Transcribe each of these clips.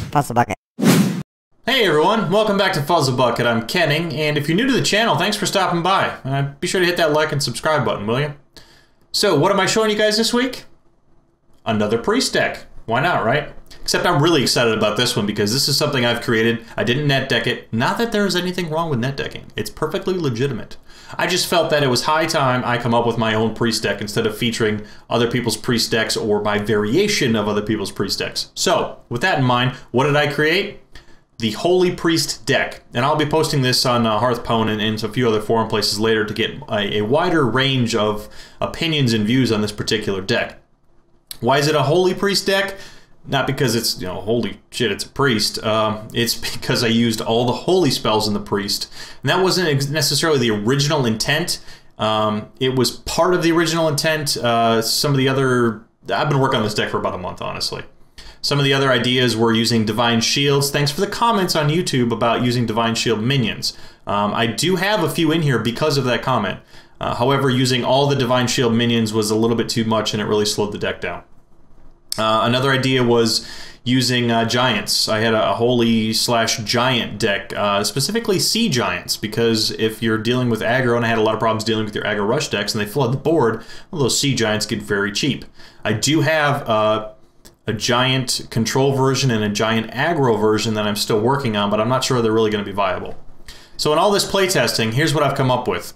Fuzzle Bukkit. Hey everyone, welcome back to Fuzzle Bukkit. I'm Kenning, and if you're new to the channel, thanks for stopping by. Be sure to hit that like and subscribe button, will you? So, what am I showing you guys this week? Another priest deck. Why not, right? Except I'm really excited about this one because this is something I've created. I didn't net deck it. Not that there is anything wrong with net decking. It's perfectly legitimate. I just felt that it was high time I come up with my own priest deck instead of featuring other people's priest decks or my variation of other people's priest decks. So, with that in mind, what did I create? The Holy Priest deck. And I'll be posting this on Hearthstone and a few other forum places later to get a wider range of opinions and views on this particular deck. Why is it a Holy Priest deck? Not because it's, holy shit, it's a priest. It's because I used all the holy spells in the priest. And that wasn't necessarily the original intent. It was part of the original intent. Some of the other... I've been working on this deck for about a month, honestly. Some of the other ideas were using Divine Shields. Thanks for the comments on YouTube about using Divine Shield minions. I do have a few in here because of that comment. However, using all the Divine Shield minions was a little bit too much and it really slowed the deck down. Another idea was using giants. I had a holy/giant deck, specifically sea giants, because if you're dealing with aggro, and I had a lot of problems dealing with your aggro rush decks and they flood the board, well, those sea giants get very cheap. I do have a giant control version and a giant aggro version that I'm still working on, but I'm not sure they're really going to be viable. So in all this playtesting, here's what I've come up with.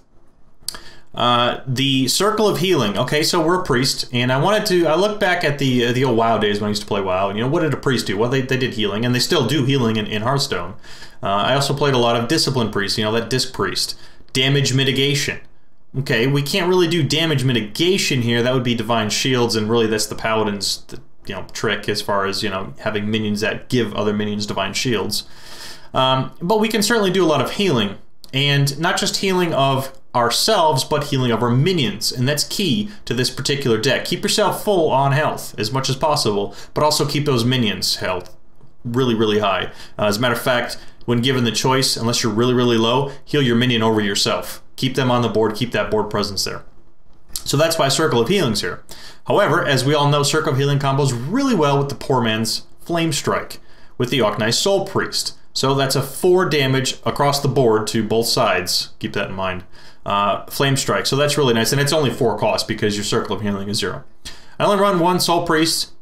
The Circle of Healing. Okay, so we're a priest, and I looked back at the old WoW days when I used to play WoW, and what did a priest do? Well, they did healing, and they still do healing in Hearthstone. I also played a lot of Discipline Priest, that Disc Priest. Damage Mitigation. Okay, we can't really do damage mitigation here. That would be Divine Shields, and really that's the Paladin's trick as far as, having minions that give other minions Divine Shields. But we can certainly do a lot of healing, and not just healing of ourselves, but healing of our minions, and that's key to this particular deck. Keep yourself full on health as much as possible, but also keep those minions' health really, really high. As a matter of fact, when given the choice, unless you're really, really low, heal your minion over yourself. Keep them on the board, keep that board presence there. So that's why Circle of Healing's here. However, as we all know, Circle of Healing combos really well with the poor man's Flame Strike, with the Orkney's Soul Priest. So that's a 4 damage across the board to both sides. Keep that in mind. Flame Strike, so that's really nice, and it's only 4 cost because your Circle of Healing is 0. I only run 1 Soul Priest.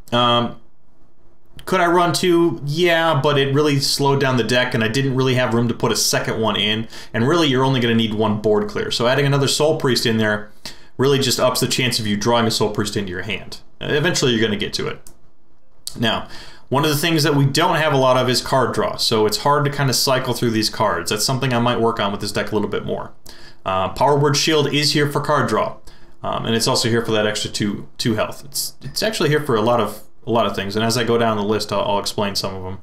Could I run 2? Yeah, but it really slowed down the deck, and I didn't really have room to put a second one in, and really you're only going to need 1 board clear. So adding another Soul Priest in there really just ups the chance of you drawing a Soul Priest into your hand. Eventually you're going to get to it. Now, one of the things that we don't have a lot of is card draw, so it's hard to kind of cycle through these cards. That's something I might work on with this deck a little bit more. Power Word Shield is here for card draw, and it's also here for that extra 2 health. It's actually here for a lot of things, and as I go down the list, I'll explain some of them.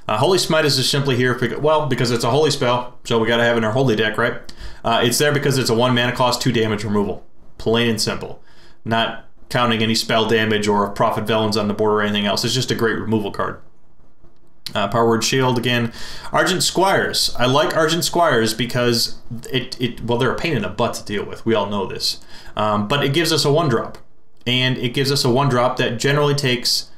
Holy Smite is just simply here because it's a holy spell, so we got to have it in our holy deck, right? It's there because it's a 1 mana cost, 2 damage removal, plain and simple. Not counting any spell damage or Prophet Vellans on the board or anything else. It's just a great removal card. Power Word Shield again. Argent Squires. I like Argent Squires because well, they're a pain in the butt to deal with. We all know this. But it gives us a 1-drop. And it gives us a 1-drop that generally takes...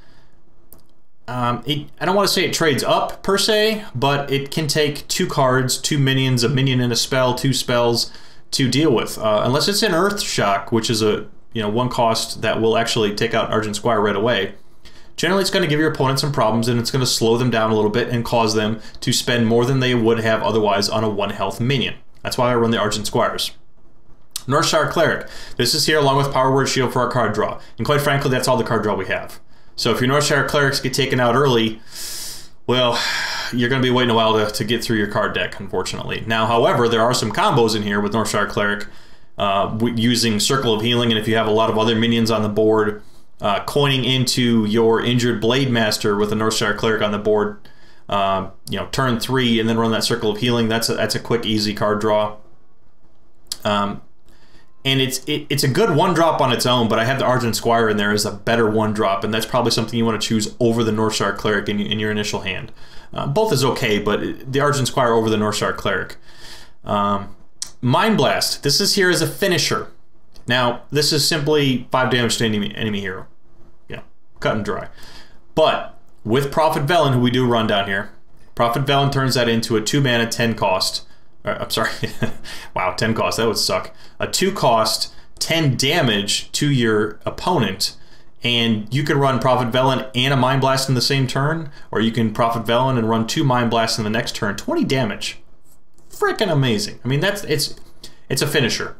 I don't want to say it trades up, per se, but it can take 2 cards, 2 minions, a minion and a spell, 2 spells to deal with. Unless it's an Earth Shock, which is a 1 cost that will actually take out Argent Squire right away. Generally, it's going to give your opponent some problems, and it's going to slow them down a little bit and cause them to spend more than they would have otherwise on a 1 health minion. That's why I run the Argent Squires. Northshire Cleric. This is here along with Power Word Shield for our card draw. And quite frankly, that's all the card draw we have. So if your Northshire Clerics get taken out early, well, you're going to be waiting a while to get through your card deck, unfortunately. Now, however, there are some combos in here with Northshire Cleric using Circle of Healing, and if you have a lot of other minions on the board, coining into your injured Blade Master with a Northshire Cleric on the board, turn 3 and then run that Circle of Healing. That's a quick, easy card draw. And it's a good 1-drop on its own, but I have the Argent Squire in there as a better 1-drop, and that's probably something you want to choose over the Northshire Cleric in your initial hand. Both is okay, but the Argent Squire over the Northshire Cleric. Mind Blast. This is here as a finisher. Now, this is simply 5 damage to enemy hero. Yeah, cut and dry. But with Prophet Velen, who we do run down here. Prophet Velen turns that into a 2 mana, 10 cost. I'm sorry. Wow, 10 cost. That would suck. A 2 cost, 10 damage to your opponent. And you can run Prophet Velen and a Mind Blast in the same turn, or you can Prophet Velen and run 2 Mind Blasts in the next turn. 20 damage. Freaking amazing. I mean, it's a finisher.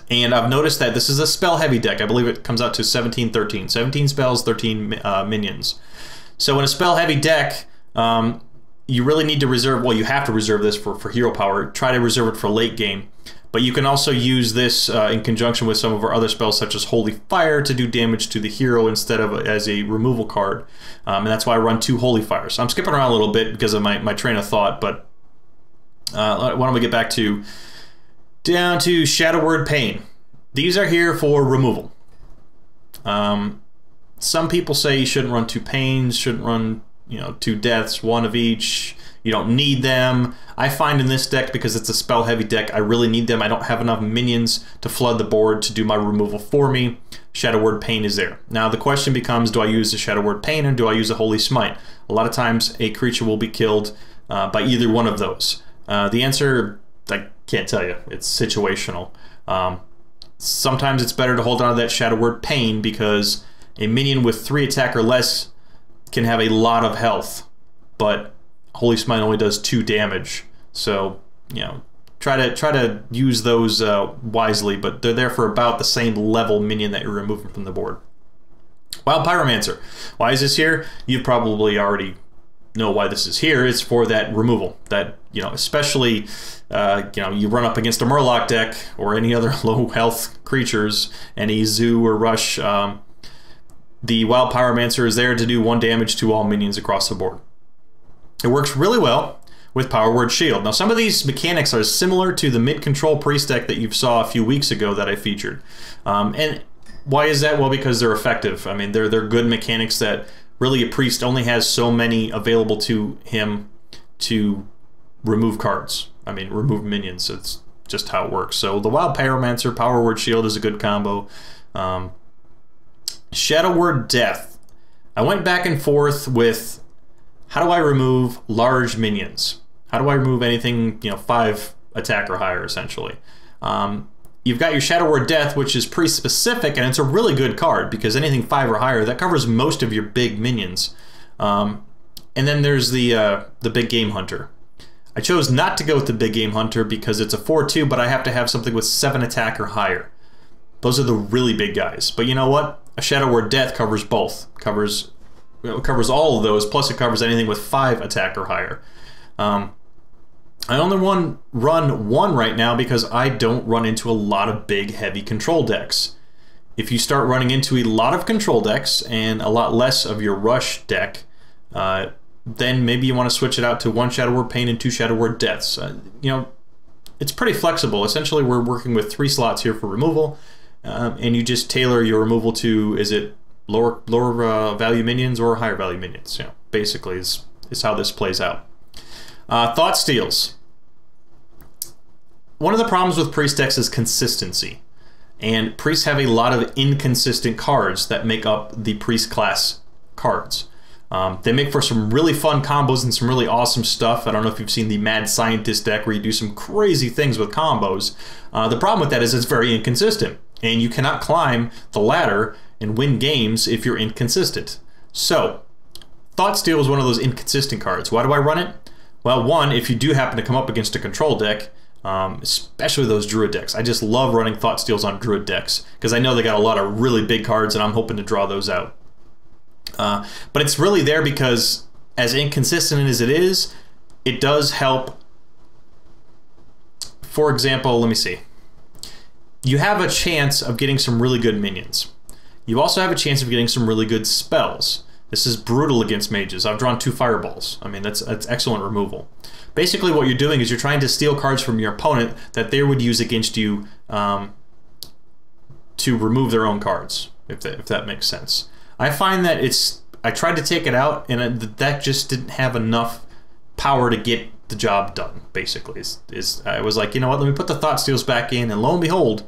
And I've noticed that this is a spell-heavy deck. I believe it comes out to 17, 13. 17 spells, 13 minions. So in a spell-heavy deck, you really need to reserve, well, you have to reserve this for hero power. Try to reserve it for late game. But you can also use this in conjunction with some of our other spells, such as Holy Fire, to do damage to the hero instead of as a removal card. And that's why I run 2 Holy Fires. So I'm skipping around a little bit because of my train of thought, but why don't we get back down to Shadow Word Pain. These are here for removal. Some people say you shouldn't run 2 Pains, shouldn't run 2 Deaths, 1 of each. You don't need them. I find in this deck, because it's a spell heavy deck, I really need them. I don't have enough minions to flood the board to do my removal for me. Shadow Word Pain is there. Now the question becomes, do I use the Shadow Word Pain or do I use a Holy Smite? A lot of times a creature will be killed by either one of those. The answer, I can't tell you. It's situational. Sometimes it's better to hold on to that Shadow Word Pain because a minion with 3 attack or less can have a lot of health, but Holy Smite only does 2 damage. So, try to use those wisely, but they're there for about the same level minion that you're removing from the board. Wild Pyromancer. Why is this here? You probably already know why this is here. It's for that removal. That, especially, you run up against a Murloc deck or any other low health creatures, any Zoo or Rush. The Wild Pyromancer is there to do 1 damage to all minions across the board. It works really well with Power Word Shield. Now, some of these mechanics are similar to the mid-control priest deck that you saw a few weeks ago that I featured. And why is that? Well, because they're effective. I mean, they're good mechanics that really a priest only has so many available to him to remove cards. I mean, remove minions. It's just how it works. So the Wild Pyromancer, Power Word Shield is a good combo. Shadow Word Death. I went back and forth with how do I remove large minions? How do I remove anything, 5 attack or higher, essentially? You've got your Shadow Word Death, which is pretty specific, and it's a really good card because anything 5 or higher, that covers most of your big minions. And then there's the Big Game Hunter. I chose not to go with the Big Game Hunter because it's a 4/2, but I have to have something with 7 attack or higher. Those are the really big guys. But you know what? A Shadow Word Death covers both. It covers all of those, plus it covers anything with 5 attack or higher. I only run 1 right now because I don't run into a lot of big, heavy control decks. If you start running into a lot of control decks and a lot less of your rush deck, then maybe you want to switch it out to 1 Shadow Word Pain and 2 Shadow Word Deaths. It's pretty flexible. Essentially, we're working with 3 slots here for removal, and you just tailor your removal to, is it lower value minions or higher value minions? Basically is how this plays out. Thoughtsteals. One of the problems with priest decks is consistency, and priests have a lot of inconsistent cards that make up the priest class cards. They make for some really fun combos and some really awesome stuff. I don't know if you've seen the Mad Scientist deck where you do some crazy things with combos. The problem with that is it's very inconsistent, and you cannot climb the ladder and win games if you're inconsistent. So, Thoughtsteal is one of those inconsistent cards. Why do I run it? Well, 1, if you do happen to come up against a control deck, especially those Druid decks. I just love running Thoughtsteals on Druid decks because I know they got a lot of really big cards and I'm hoping to draw those out. But it's really there because, as inconsistent as it is, it does help. For example, let me see. You have a chance of getting some really good minions. You also have a chance of getting some really good spells. This is brutal against mages. I've drawn 2 fireballs. I mean, that's excellent removal. Basically, what you're doing is you're trying to steal cards from your opponent that they would use against you to remove their own cards, if that makes sense. I find that I tried to take it out, and the deck just didn't have enough power to get the job done, basically. I was like, you know what, let me put the Thoughtsteals back in, and lo and behold,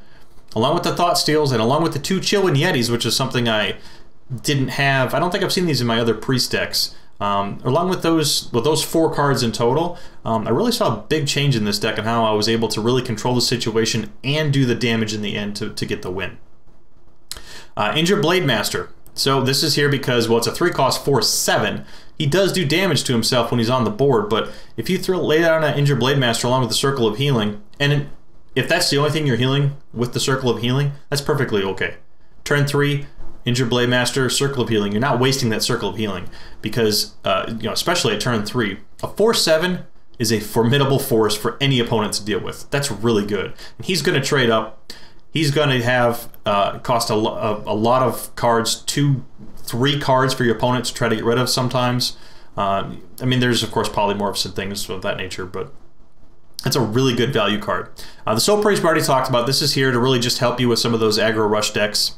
along with the Thoughtsteals and along with the 2 Chillwind Yetis, which is something I didn't have. I don't think I've seen these in my other priest decks. Along with those 4 cards in total, I really saw a big change in this deck and how I was able to really control the situation and do the damage in the end to get the win. Injured Blade Master. So this is here because, well, it's a 3-cost 4/7. He does do damage to himself when he's on the board, but if you lay down an Injured Blade Master along with the Circle of Healing, and if that's the only thing you're healing with the Circle of Healing, that's perfectly okay. Turn 3, Injured Blade Master, Circle of Healing. You're not wasting that Circle of Healing because, you know, especially at turn 3, a 4/7 is a formidable force for any opponent to deal with. That's really good. And he's going to trade up. He's going to have cost a lot of cards, 2, 3 cards for your opponent to try to get rid of sometimes. I mean, there's, of course, polymorphs and things of that nature, but it's a really good value card. The Soul Priest we already talked about. This is here to really just help you with some of those aggro rush decks.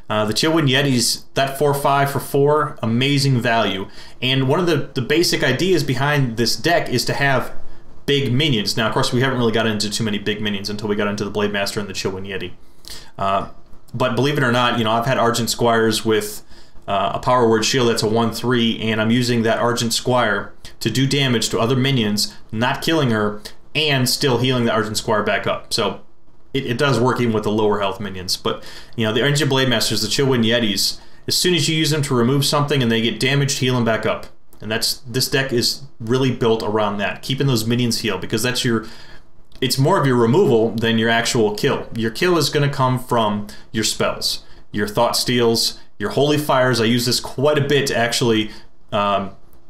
The Chillwind Yetis, that 4/5 for 4, amazing value. And one of the basic ideas behind this deck is to have big minions. Now, of course, we haven't really got into too many big minions until we got into the Blade Master and the Chillwind Yeti. But believe it or not, you know, I've had Argent Squires with a Power Word Shield that's a 1/3, and I'm using that Argent Squire to do damage to other minions, not killing her, and still healing the Argent Squire back up. So it does work even with the lower health minions. But, you know, the Injured Blade Masters, the Chillwind Yetis, as soon as you use them to remove something and they get damaged, heal them back up. And this deck is really built around that, keeping those minions healed, because that's it's more of your removal than your actual kill. Your kill is going to come from your spells, your Thoughtsteals, your Holy Fires. I use this quite a bit to actually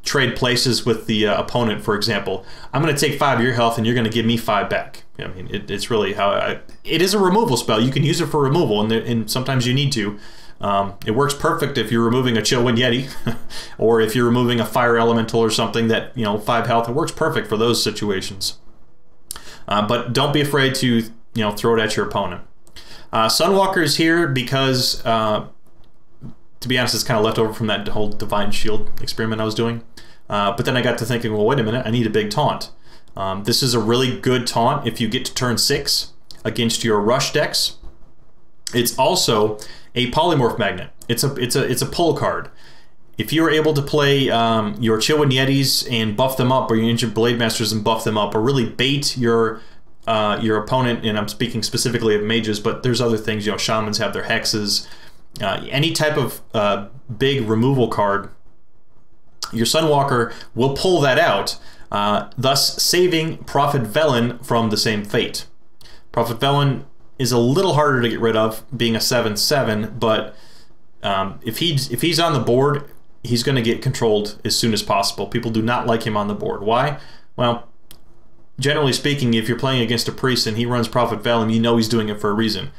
trade places with the opponent. For example, I'm going to take 5 of your health and you're going to give me 5 back. I mean, it's really how it is a removal spell. You can use it for removal, and sometimes you need to. It works perfect if you're removing a Chillwind Yeti, or if you're removing a Fire Elemental or something that, you know, 5 health. It works perfect for those situations. But don't be afraid to, you know, throw it at your opponent. Sunwalker is here because, to be honest, it's kind of left over from that whole Divine Shield experiment I was doing. But then I got to thinking, well, wait a minute, I need a big taunt. This is a really good taunt if you get to turn 6 against your rush decks. It's also a polymorph magnet. It's a pull card. If you're able to play your Chillwind Yetis and buff them up, or your Injured Blade Masters and buff them up, or really bait your opponent, and I'm speaking specifically of mages, but there's other things, you know, shamans have their hexes, any type of big removal card, your Sunwalker will pull that out, thus saving Prophet Velen from the same fate. Prophet Velen is a little harder to get rid of, being a 7/7, but if he's on the board, he's going to get controlled as soon as possible. People do not like him on the board. Why? Well, generally speaking, if you're playing against a priest and he runs Prophet Velen, you know he's doing it for a reason.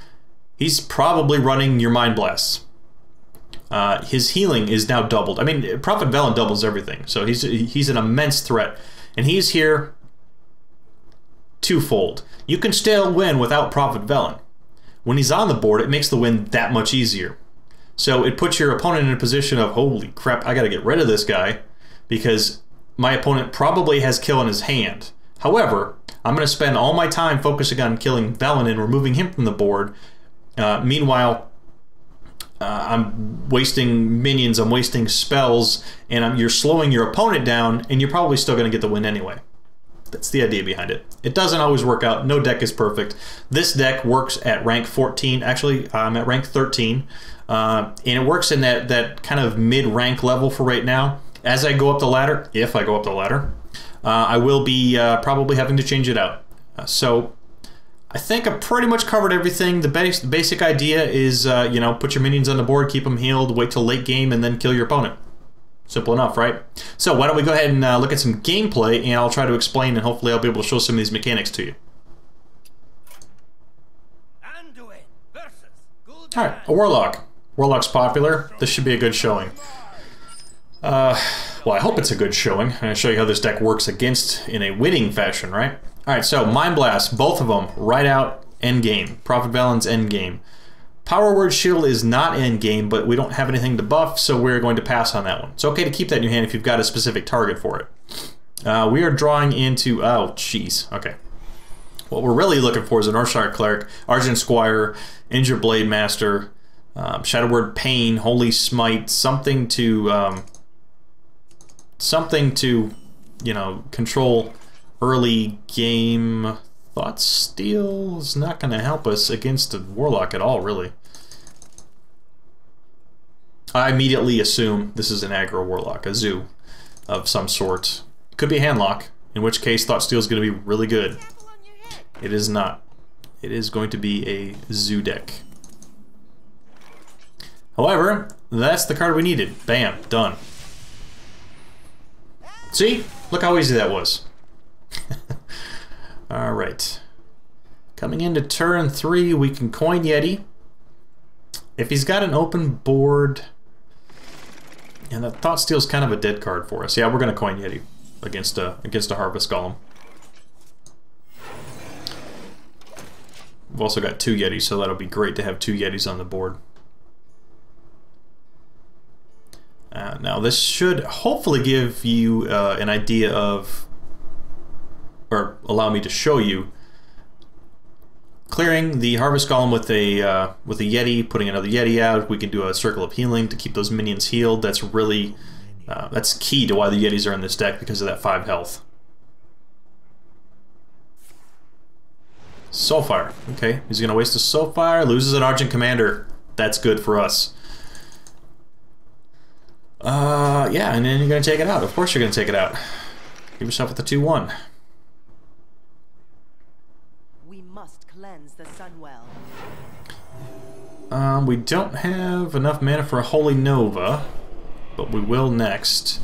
He's probably running your Mind Blasts. His healing is now doubled. I mean, Prophet Velen doubles everything, so he's an immense threat, and he's here twofold. You can still win without Prophet Velen. When he's on the board, it makes the win that much easier. So it puts your opponent in a position of, holy crap, I gotta get rid of this guy because my opponent probably has kill in his hand. However, I'm gonna spend all my time focusing on killing Velen and removing him from the board. Meanwhile, I'm wasting minions, I'm wasting spells, and you're slowing your opponent down, and you're probably still gonna get the win anyway. That's the idea behind it. It doesn't always work out. No deck is perfect. This deck works at rank 14. Actually, I'm at rank 13. And it works in that kind of mid-rank level for right now. As I go up the ladder, if I go up the ladder, I will be probably having to change it out. So I think I've pretty much covered everything. The basic idea is, you know, put your minions on the board, keep them healed, wait till late game, and then kill your opponent. Simple enough, right? So why don't we go ahead and look at some gameplay, and I'll try to explain, and hopefully I'll be able to show some of these mechanics to you. Alright, a Warlock. Warlock's popular. This should be a good showing. Well, I hope it's a good showing. I'm going to show you how this deck works against in a winning fashion, right? Alright, so Mind Blast, both of them, right out, endgame. Prophet Velen's endgame. Power Word Shield is not endgame, but we don't have anything to buff, so we're going to pass on that one. It's okay to keep that in your hand if you've got a specific target for it. We are drawing into... oh, jeez. Okay. What we're really looking for is an Earthshark Cleric, Argent Squire, Injured Blade Master, Shadow Word Pain, Holy Smite, something to you know, control early game. Thoughtsteal is not going to help us against a Warlock at all, really. I immediately assume this is an aggro Warlock, a zoo of some sort. Could be a Handlock, in which case Thoughtsteal is going to be really good. It is not. It is going to be a zoo deck. However, that's the card we needed. Bam, done. See? Look how easy that was. Alright. Coming into turn 3, we can coin Yeti. If he's got an open board... And that Thoughtsteal is kind of a dead card for us. Yeah, we're going to coin Yeti against a Harvest Golem. We've also got 2 Yetis, so that'll be great to have 2 Yetis on the board. Now this should hopefully give you an idea of, or allow me to show you, clearing the Harvest Golem with a Yeti, putting another Yeti out. We can do a Circle of Healing to keep those minions healed. That's really that's key to why the Yetis are in this deck, because of that 5 health. Soulfire. Okay, he's gonna waste a Soulfire, loses an Argent Commander. That's good for us. Yeah, and then you're gonna take it out. Of course you're gonna take it out. Give yourself with the 2/1. We must cleanse the Sunwell. We don't have enough mana for a Holy Nova, but we will next.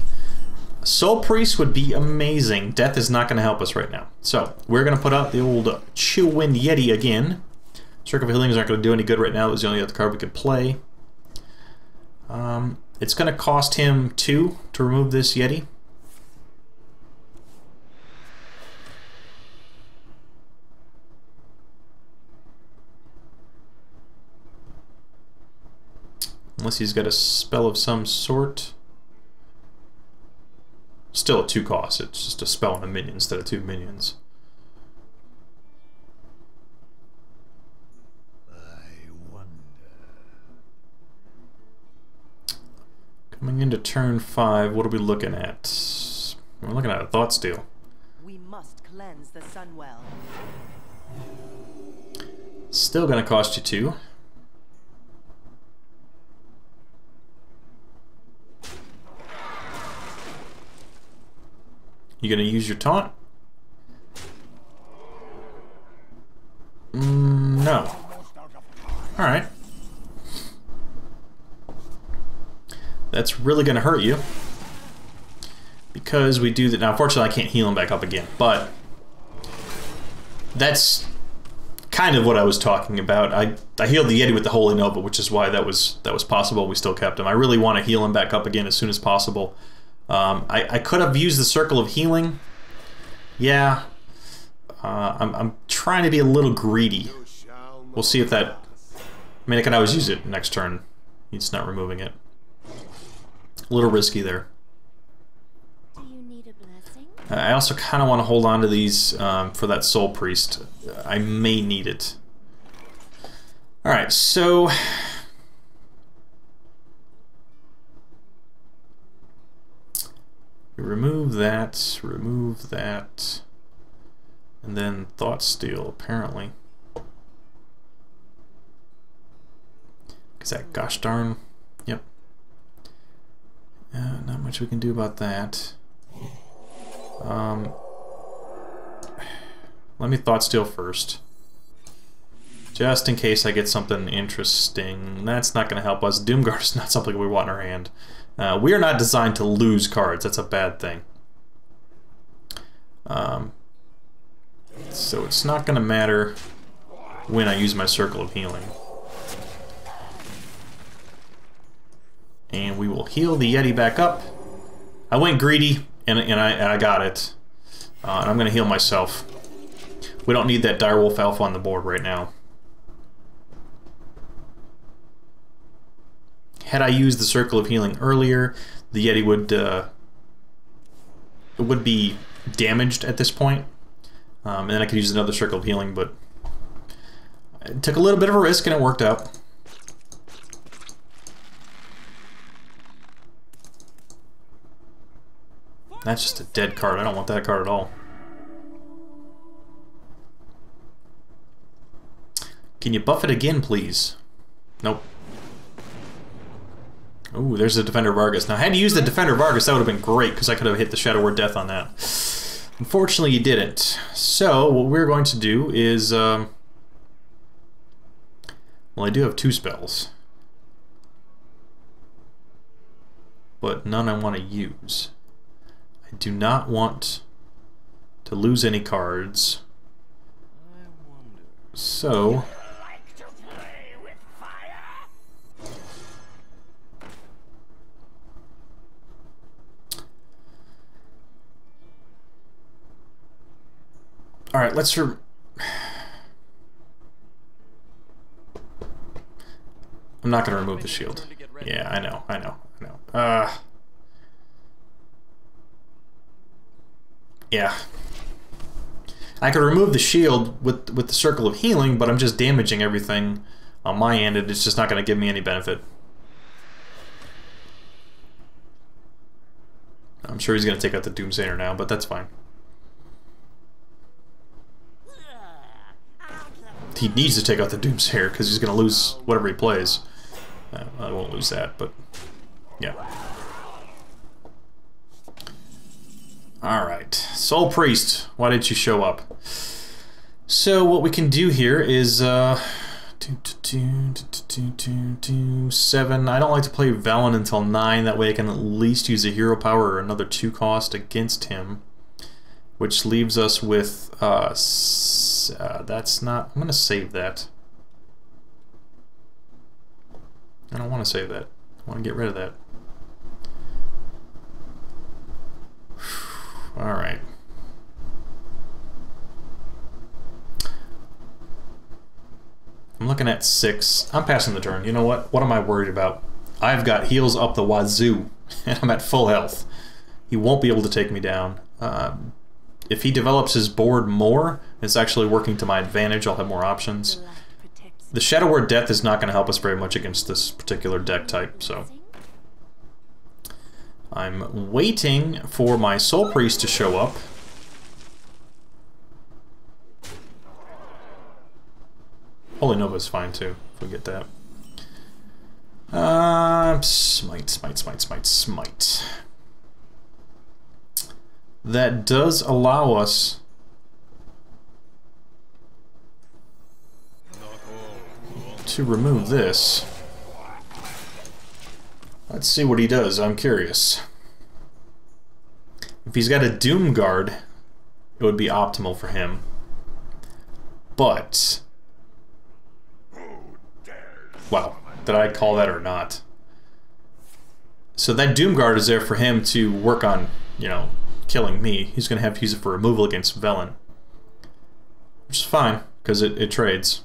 Soul Priest would be amazing. Death is not going to help us right now. So, we're going to put out the old Chill Wind Yeti again. Circle of Healings aren't going to do any good right now. It was the only other card we could play. It's going to cost him 2 to remove this Yeti. Unless he's got a spell of some sort. Still a 2 cost. It's just a spell and a minion instead of 2 minions. I wonder. Coming into turn 5, what are we looking at? We're looking at a Thoughtsteal. We must cleanse the Sunwell. Still gonna cost you 2. You gonna use your taunt? No. Alright. That's really gonna hurt you. Because we do that. Now, unfortunately, I can't heal him back up again, but that's kind of what I was talking about. I healed the Yeti with the Holy Nova, which is why that was possible. We still kept him. I really want to heal him back up again as soon as possible. I could have used the Circle of Healing. Yeah. I'm trying to be a little greedy. We'll see if that... I mean, I can always use it next turn. He's not removing it. A little risky there. Do you need a blessing? I also kind of want to hold on to these for that Soul Priest. I may need it. Alright, so... remove that, and then Thoughtsteal, apparently. Is that gosh darn? Yep. Not much we can do about that. Let me Thoughtsteal first. Just in case I get something interesting. That's not going to help us. Doomguard is not something we want in our hand. We are not designed to lose cards. That's a bad thing. So it's not going to matter when I use my Circle of Healing. And we will heal the Yeti back up. I went greedy, and I got it. And I'm going to heal myself. We don't need that Direwolf Alpha on the board right now. Had I used the Circle of Healing earlier, the Yeti would be damaged at this point. And then I could use another Circle of Healing, but it took a little bit of a risk and it worked out. That's just a dead card. I don't want that card at all. Can you buff it again, please? Nope. Ooh, there's the Defender Vargas. Now, had you used the Defender Vargas, that would have been great, because I could have hit the Shadow Word Death on that. Unfortunately, you didn't. So, what we're going to do is... well, I do have 2 spells. But none I want to use. I do not want to lose any cards. So... Alright, let's... I'm not going to remove the shield. Yeah, I know. Yeah. I could remove the shield with the Circle of Healing, but I'm just damaging everything on my end, and it's just not going to give me any benefit. I'm sure he's going to take out the Doomsayer now, but that's fine. He needs to take out the Doomsayer because he's going to lose whatever he plays. I won't lose that, but yeah. Alright. Soul Priest, why did you show up? So what we can do here is 7. I don't like to play Velen until 9, that way I can at least use a hero power or another 2 cost against him. Which leaves us with, that's not... I'm going to save that. I don't want to save that. I want to get rid of that. Alright. I'm looking at 6. I'm passing the turn. You know what? What am I worried about? I've got heals up the wazoo, and I'm at full health. He won't be able to take me down. If he develops his board more, it's actually working to my advantage. I'll have more options. The Shadow Word Death is not going to help us very much against this particular deck type, so... I'm waiting for my Soul Priest to show up. Holy Nova is fine too, if we get that. Smite. That does allow us to remove this. Let's see what he does, I'm curious. If he's got a Doom Guard, it would be optimal for him. But... Wow, did I call that or not? So that Doom Guard is there for him to work on, you know, killing me. He's going to have to use it for removal against Velen. Which is fine, because it trades.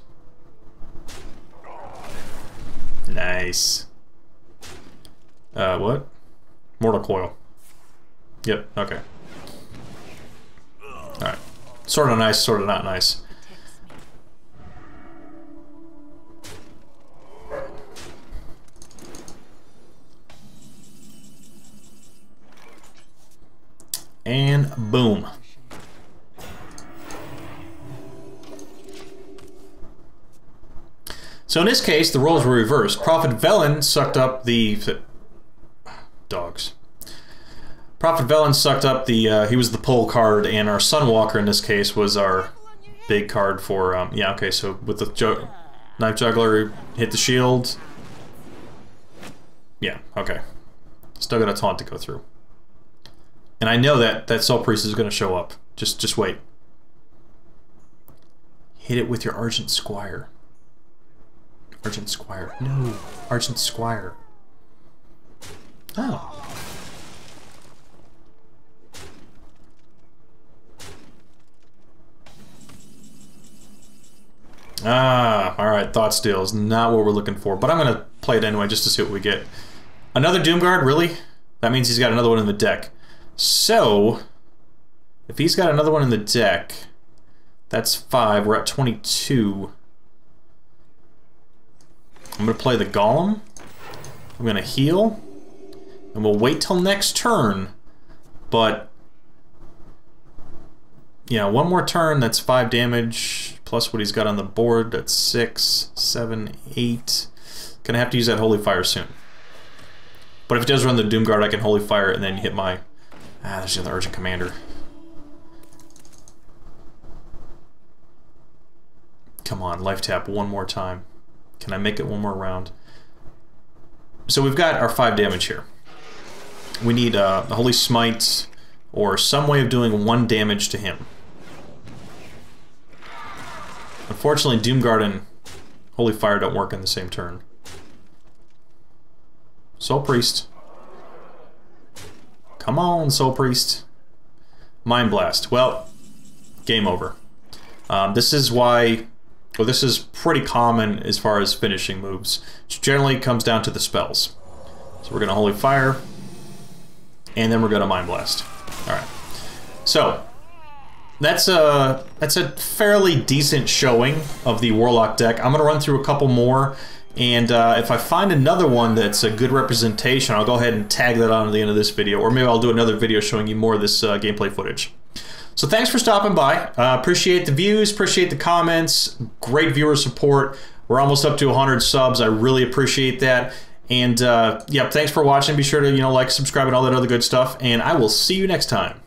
Nice. What? Mortal Coil. Yep, okay. Alright. Sort of nice, sort of not nice. And boom. So in this case, the roles were reversed. Prophet Velen sucked up the... Dogs. Prophet Velen sucked up the... he was the pull card, and our Sunwalker in this case was our big card for... yeah, okay, so with the Knife Juggler, hit the shield. Yeah, okay. Still got a taunt to go through. And I know that Soul Priest is going to show up. Just wait. Hit it with your Argent Squire. Argent Squire. No. Argent Squire. Oh. Ah, alright. Thoughtsteal is not what we're looking for. But I'm going to play it anyway just to see what we get. Another Doomguard? Really? That means he's got another one in the deck. So, if he's got another one in the deck, that's 5. We're at 22. I'm going to play the Golem. I'm going to heal. And we'll wait till next turn. But Yeah, one more turn, that's 5 damage, plus what he's got on the board, that's 6, 7, 8. Gonna have to use that Holy Fire soon. But if it does run the Doomguard, I can Holy Fire and then hit my... Ah, there's the other Urgent Commander. Come on, life tap one more time. Can I make it one more round? So we've got our 5 damage here. We need the Holy Smite or some way of doing 1 damage to him. Unfortunately, Doomguard and Holy Fire don't work in the same turn. Soul Priest. Come on, Soul Priest. Mind Blast. Well, game over. This is why... Well, this is pretty common as far as finishing moves. It generally comes down to the spells. So we're going to Holy Fire, and then we're going to Mind Blast. Alright. So, that's a fairly decent showing of the Warlock deck. I'm going to run through a couple more, and if I find another one that's a good representation, I'll go ahead and tag that on at the end of this video, or maybe I'll do another video showing you more of this gameplay footage. So thanks for stopping by. Appreciate the views, appreciate the comments, great viewer support. We're almost up to 100 subs. I really appreciate that. And yeah, thanks for watching. Be sure to like, subscribe, and all that other good stuff. And I will see you next time.